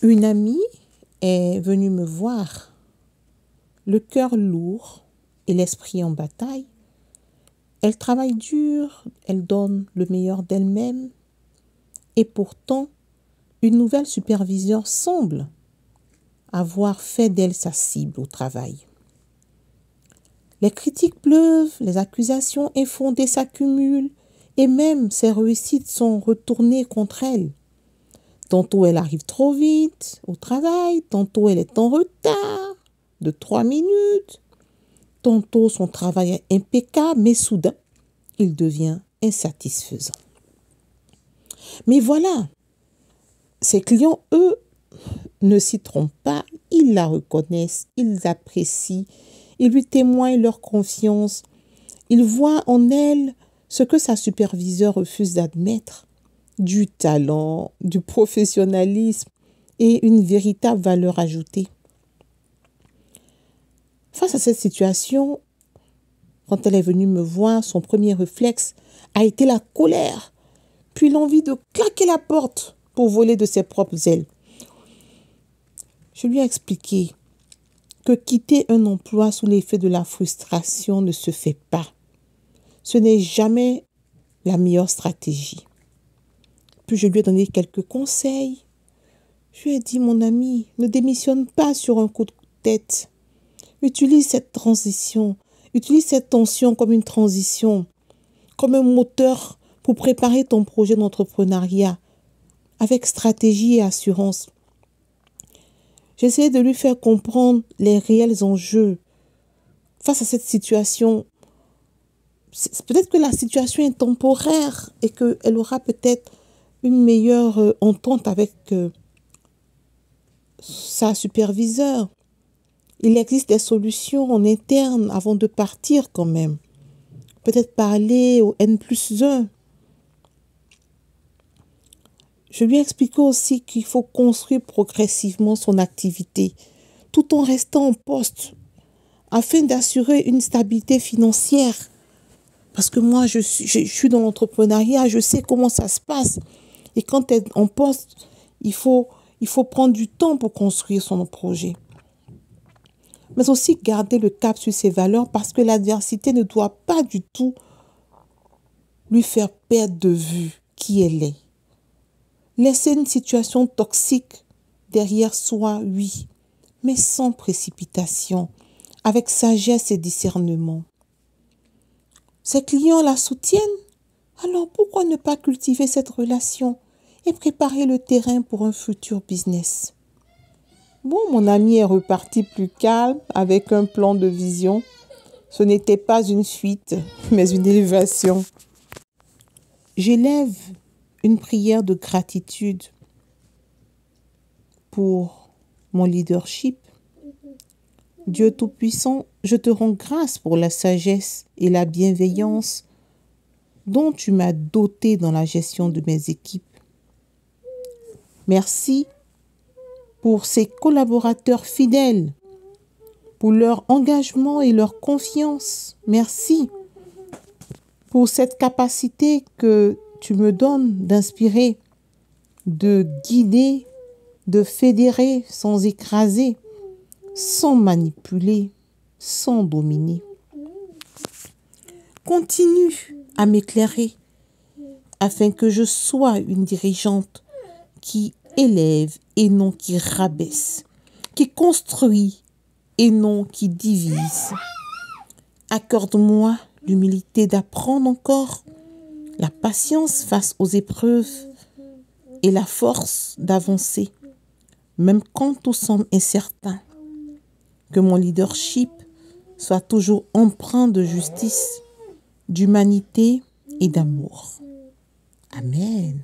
Une amie est venue me voir, le cœur lourd et l'esprit en bataille. Elle travaille dur, elle donne le meilleur d'elle-même et pourtant, une nouvelle superviseure semble avoir fait d'elle sa cible au travail. Les critiques pleuvent, les accusations infondées s'accumulent et même ses réussites sont retournées contre elle. Tantôt elle arrive trop vite au travail, tantôt elle est en retard de 3 minutes, tantôt son travail est impeccable, mais soudain, il devient insatisfaisant. Mais voilà, ses clients, eux, ne s'y trompent pas, ils la reconnaissent, ils apprécient, ils lui témoignent leur confiance, ils voient en elle ce que sa superviseure refuse d'admettre, du talent, du professionnalisme et une véritable valeur ajoutée. Face à cette situation, quand elle est venue me voir, son premier réflexe a été la colère, puis l'envie de claquer la porte pour voler de ses propres ailes. Je lui ai expliqué que quitter un emploi sous l'effet de la frustration ne se fait pas. Ce n'est jamais la meilleure stratégie. Puis je lui ai donné quelques conseils. Je lui ai dit, mon ami, ne démissionne pas sur un coup de tête. Utilise cette transition, utilise cette tension comme une transition, comme un moteur pour préparer ton projet d'entrepreneuriat avec stratégie et assurance. J'essayais de lui faire comprendre les réels enjeux face à cette situation. Peut-être que la situation est temporaire et qu'elle aura peut-être une meilleure entente avec sa superviseure. Il existe des solutions en interne avant de partir quand même. Peut-être parler au N+1. Je lui ai expliqué aussi qu'il faut construire progressivement son activité tout en restant en poste afin d'assurer une stabilité financière. Parce que moi, je suis dans l'entrepreneuriat, je sais comment ça se passe. Et quand tu es en poste, il faut prendre du temps pour construire son projet. Mais aussi garder le cap sur ses valeurs parce que l'adversité ne doit pas du tout lui faire perdre de vue qui elle est. Laisser une situation toxique derrière soi, oui, mais sans précipitation, avec sagesse et discernement. Ses clients la soutiennent, alors pourquoi ne pas cultiver cette relation et préparer le terrain pour un futur business? Bon, mon ami est reparti plus calme avec un plan de vision. Ce n'était pas une fuite, mais une élévation. J'élève une prière de gratitude pour mon leadership. Dieu Tout-Puissant, je te rends grâce pour la sagesse et la bienveillance dont tu m'as doté dans la gestion de mes équipes. Merci pour ces collaborateurs fidèles, pour leur engagement et leur confiance. Merci pour cette capacité que tu me donnes d'inspirer, de guider, de fédérer sans écraser, sans manipuler, sans dominer. Continue à m'éclairer afin que je sois une dirigeante qui élève et non qui rabaisse, qui construit et non qui divise. Accorde-moi l'humilité d'apprendre encore, la patience face aux épreuves et la force d'avancer, même quand tout semble incertain. Que mon leadership soit toujours empreint de justice, d'humanité et d'amour. Amen.